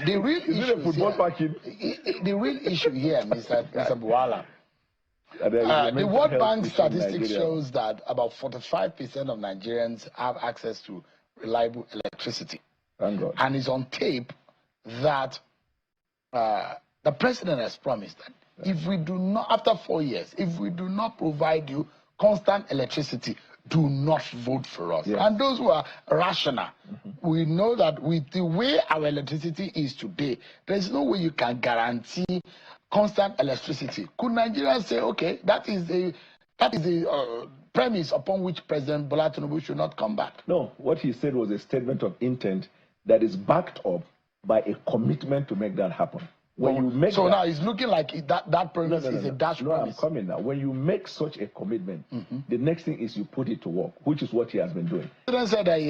the real Is it a football parking? The real issue here, Mr. Bwala, the mental World health Bank issue in statistics Nigeria. shows that about 45% of Nigerians have access to reliable electricity. Thank God. And it's on tape that the president has promised that if we do not, after 4 years, if we do not provide you constant electricity, do not vote for us. Yes. And those who are rational, we know that with the way our electricity is today, there's no way you can guarantee constant electricity. Could Nigerians say, okay, that is the premise upon which President Bola Tinubu should not come back? No, what he said was a statement of intent that is backed up by a commitment to make that happen. When you make so that, now it's looking like that promise is a dash promise. I'm coming now. When you make such a commitment, the next thing is you put it to work, which is what he has been doing. The president said that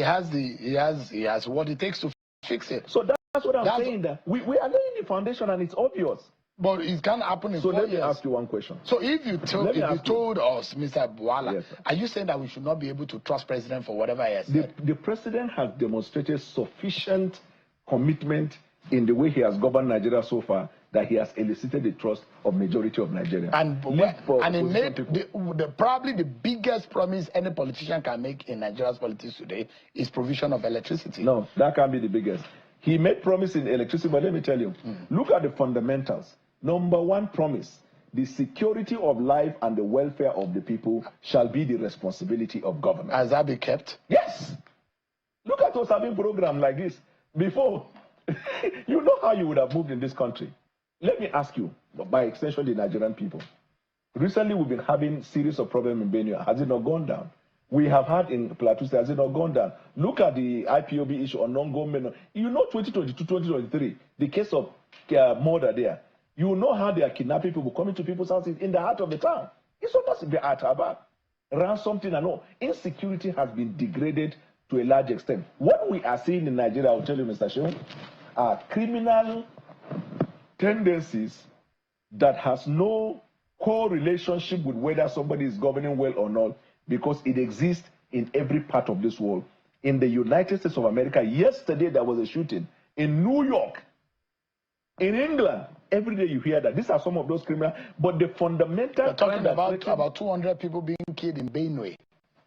he has what it takes to fix it. So that's what I'm saying. That we are laying the foundation, and it's obvious. But it can't happen in 4 years. So let me ask you one question. So if you told us, Mr. Bwala, yes, are you saying that we should not be able to trust president for whatever he has said? The president has demonstrated sufficient commitment in the way he has governed Nigeria so far that he has elicited the trust of majority of Nigerians. And he made probably the biggest promise any politician can make in Nigeria's politics today is provision of electricity. No, that can't be the biggest. He made promise in electricity, but let me tell you, look at the fundamentals. Number one promise, the security of life and the welfare of the people shall be the responsibility of government. Has that been kept? Yes. Look at us having program like this. Before, you know how you would have moved in this country. Let me ask you, by extension, the Nigerian people. Recently, we've been having series of problems in Benue. Has it not gone down? We have had in Plateau State, has it not gone down? Look at the IPOB issue on non-government. You know 2022, 2023, the case of murder there. You know how they are kidnapping people, coming to people's houses in the heart of the town. It's almost the Ataba. Ransom and all. Insecurity has been degraded to a large extent. What we are seeing in Nigeria, I'll tell you, Mr. Shehu, are criminal tendencies that has no correlationship with whether somebody is governing well or not, because it exists in every part of this world. In the United States of America, yesterday there was a shooting. In New York, in England, every day you hear that. These are some of those criminals, but the fundamental... We're talking about 200 people being killed in Benue.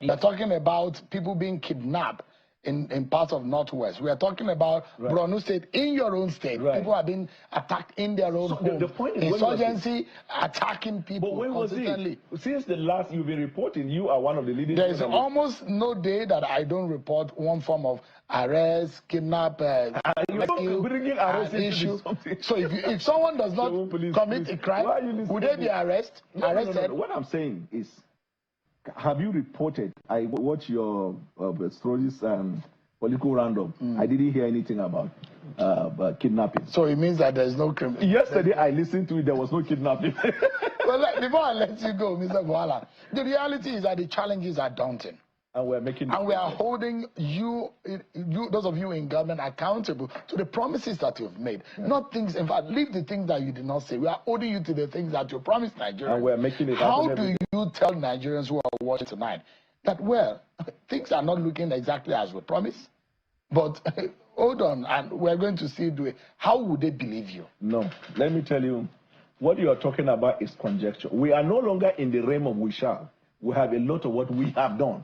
We're talking about people being kidnapped in parts of Northwest. We are talking about Borno State, in your own state. People are being attacked in their own homes. The point is, insurgency attacking people. But when consistently. Was it? Since the last you've been reporting, you are one of the leading... There is almost no day that I don't report one form of arrest, kidnap, issue. So if someone does not commit a crime, would they be arrested? No. What I'm saying is, have you reported? I watch your stories and political roundup. I didn't hear anything about kidnapping. So it means that there's no crime. Yesterday I listened to it. There was no kidnapping. Well, before I let you go, Mr. Bwala, the reality is that the challenges are daunting. And we're making... And we are holding you, those of you in government, accountable to the promises that you've made. Not things, in fact, leave the things that you did not say. We are holding you to the things that you promised Nigerians. And we're making it happen. How do you tell Nigerians who are watching tonight that, well, things are not looking exactly as we promised, but hold on, and we're going to see do it. How would they believe you? No, let me tell you, what you are talking about is conjecture. We are no longer in the realm of we shall. We have a lot of what we have done.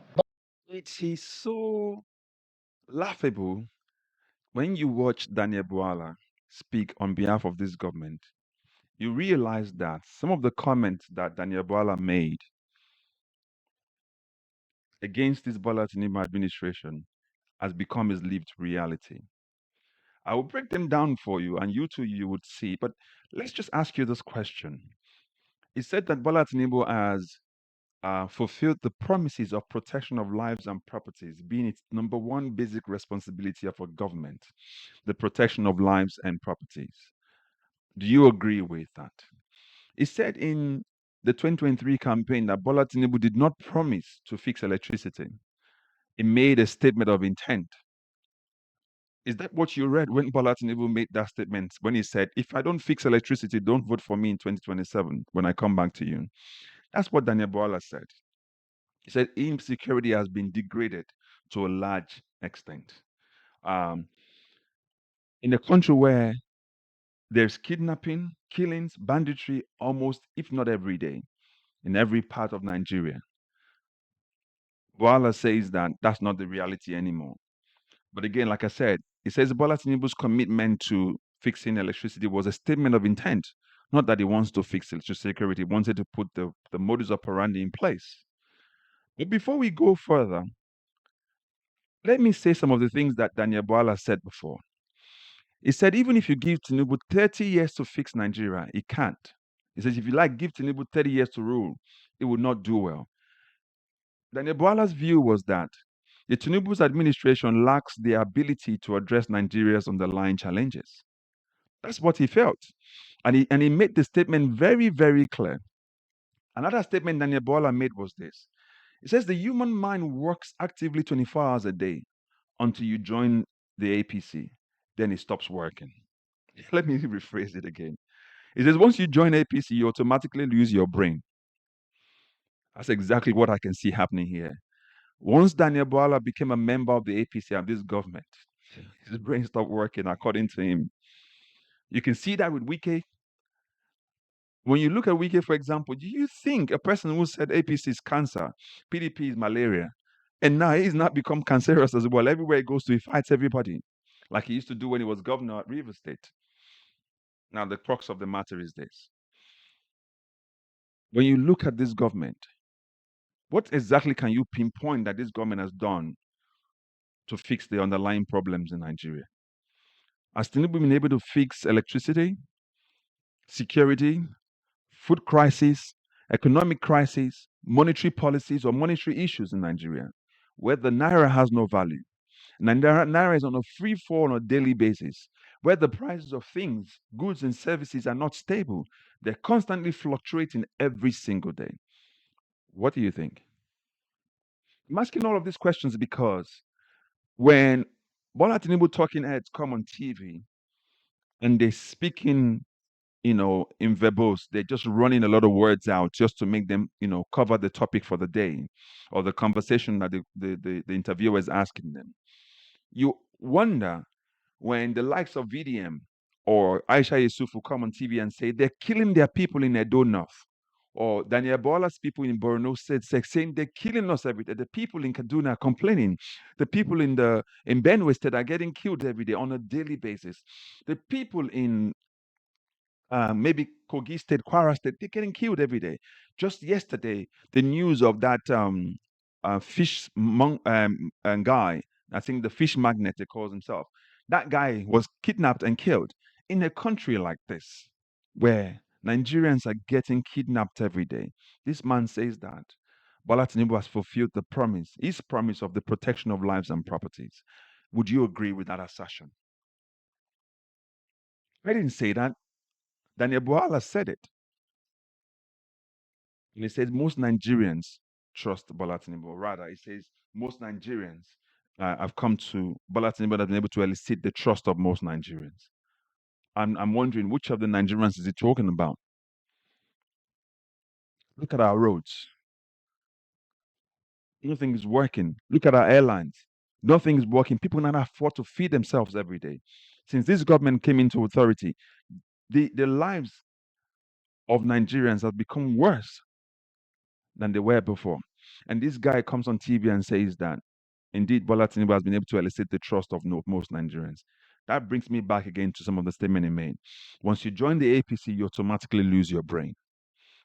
It is so laughable when you watch Daniel Bwala speak on behalf of this government. You realize that some of the comments that Daniel Bwala made against this Bola Tinubu administration has become his lived reality. I will break them down for you, and you too, you would see. But let's just ask you this question. He said that Bola Tinubu has fulfilled the promises of protection of lives and properties, being its number one basic responsibility of a government, the protection of lives and properties. Do you agree with that? He said in the 2023 campaign that Bola Tinubu did not promise to fix electricity. He made a statement of intent. Is that what you read when Bola Tinubu made that statement, when he said, if I don't fix electricity, don't vote for me in 2027 when I come back to you? That's what Daniel Bwala said. He said insecurity has been degraded to a large extent. In a country where There's kidnapping, killings, banditry almost, if not every day, in every part of Nigeria. Bwala says that that's not the reality anymore. But again, like I said, he says Bola Tinubu's commitment to fixing electricity was a statement of intent, not that he wants to fix electricity security. He wanted to put the modus operandi in place. But before we go further, let me say some of the things that Daniel Bwala said before. He said, even if you give Tinubu 30 years to fix Nigeria, he can't. He says, if you like, give Tinubu 30 years to rule, it would not do well. Daniel Bwala's view was that the Tinubu's administration lacks the ability to address Nigeria's underlying challenges. That's what he felt. And he made the statement very, very clear. Another statement Daniel Bwala made was this. He says the human mind works actively 24 hours a day until you join the APC. Then it stops working. Let me rephrase it again. He says once you join APC, you automatically lose your brain. That's exactly what I can see happening here. Once Daniel Bwala became a member of the APC and this government, his brain stopped working according to him. You can see that with Wike. When you look at Wike, for example, do you think a person who said APC is cancer, PDP is malaria, and now he's not become cancerous as well? Everywhere he goes to, he fights everybody, like he used to do when he was governor at Rivers State. Now, the crux of the matter is this. When you look at this government, what exactly can you pinpoint that this government has done to fix the underlying problems in Nigeria? Has Tinubu been able to fix electricity, security, food crisis, economic crisis, monetary policies, or monetary issues in Nigeria, where the naira has no value? Naira is on a free fall on a daily basis, where the prices of things, goods, and services are not stable. They're constantly fluctuating every single day. What do you think? I'm asking all of these questions because when Bola Tinubu talking heads come on TV and they're speaking, in verbose, they're just running a lot of words out just to make them, cover the topic for the day or the conversation that the interviewer is asking them. You wonder when the likes of VDM or Aisha Yusufu come on TV and say they're killing their people in Edo North, or Daniel Bola's people in Borno said saying they're killing us every day. The people in Kaduna are complaining. The people in Benue State are getting killed every day on a daily basis. The people in maybe Kogi State, Kwara State, they're getting killed every day. Just yesterday, the news of that guy, I think the fish magnate he calls himself, that guy was kidnapped and killed in a country like this, where Nigerians are getting kidnapped every day. This man says that Bola Tinubu has fulfilled his promise of the protection of lives and properties. Would you agree with that assertion? I didn't say that. Daniel Bwala said it. And he says most Nigerians trust Bola Tinubu. Rather, he says most Nigerians have come to Bola Tinubu that have been able to elicit the trust of most Nigerians. I'm wondering which of the Nigerians is he talking about? Look at our roads. Nothing is working. Look at our airlines. Nothing is working. People cannot afford to feed themselves every day. Since this government came into authority, the lives of Nigerians have become worse than they were before. And this guy comes on TV and says that indeed Bola Tinubu has been able to elicit the trust of most Nigerians. That brings me back again to some of the statement he made. Once you join the APC, you automatically lose your brain.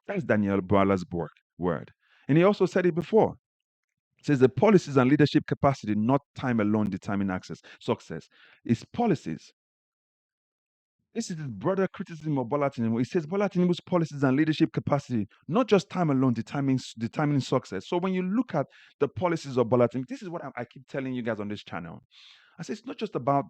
That's Daniel Bwala's word. And he also said it before. It says the policies and leadership capacity, not time alone, determine success. It's policies. This is the broader criticism of Bola Tinubu. It says Bola Tinubu's policies and leadership capacity, not just time alone, determining success. So when you look at the policies of Bola Tinubu, this is what I keep telling you guys on this channel. I say it's not just about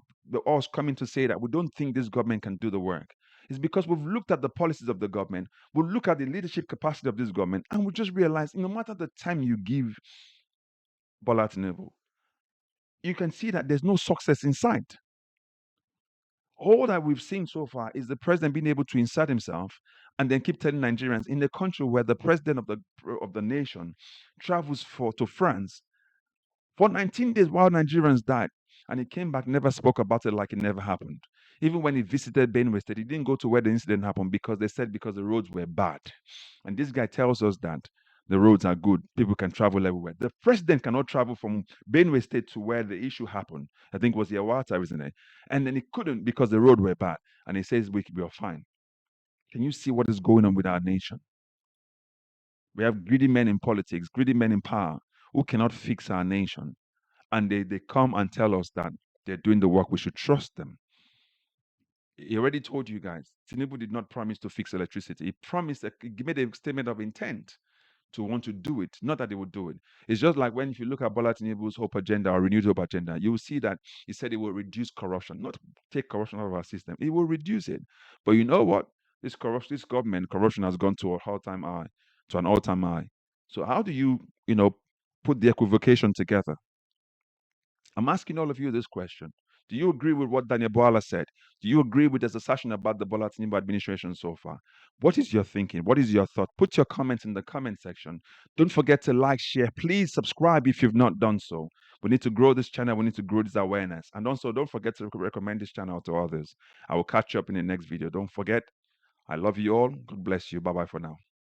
us coming to say that we don't think this government can do the work. It's because we've looked at the policies of the government, we look at the leadership capacity of this government, and we just realize no matter the time you give Bola Tinubu, you can see that there's no success in sight. All that we've seen so far is the president being able to insert himself and then keep telling Nigerians in a country where the president of the nation travels to France for 19 days while Nigerians died. And he came back, never spoke about it like it never happened. Even when he visited Benue State, he didn't go to where the incident happened because they said because the roads were bad. And this guy tells us that the roads are good. People can travel everywhere. The president cannot travel from Benue State to where the issue happened. I think it was Yawata, isn't it? And then he couldn't because the road were bad. And he says we are fine. Can you see what is going on with our nation? We have greedy men in politics, greedy men in power who cannot fix our nation. And they come and tell us that they're doing the work. We should trust them. He already told you guys, Tinubu did not promise to fix electricity. He promised, he made a statement of intent to want to do it, not that they would do it. It's just like when if you look at Bola Tinubu's Hope Agenda or Renewed Hope Agenda, you will see that he said it will reduce corruption, not take corruption out of our system. It will reduce it. But you know what? This government, corruption has gone to an all-time high. So how do you put the equivocation together? I'm asking all of you this question. Do you agree with what Daniel Bwala said? Do you agree with his assertion about the Bola Tinubu administration so far? What is your thinking? What is your thought? Put your comments in the comment section. Don't forget to like, share. Please subscribe if you've not done so. We need to grow this channel. We need to grow this awareness. And also, don't forget to recommend this channel to others. I will catch you up in the next video. Don't forget, I love you all. God bless you. Bye-bye for now.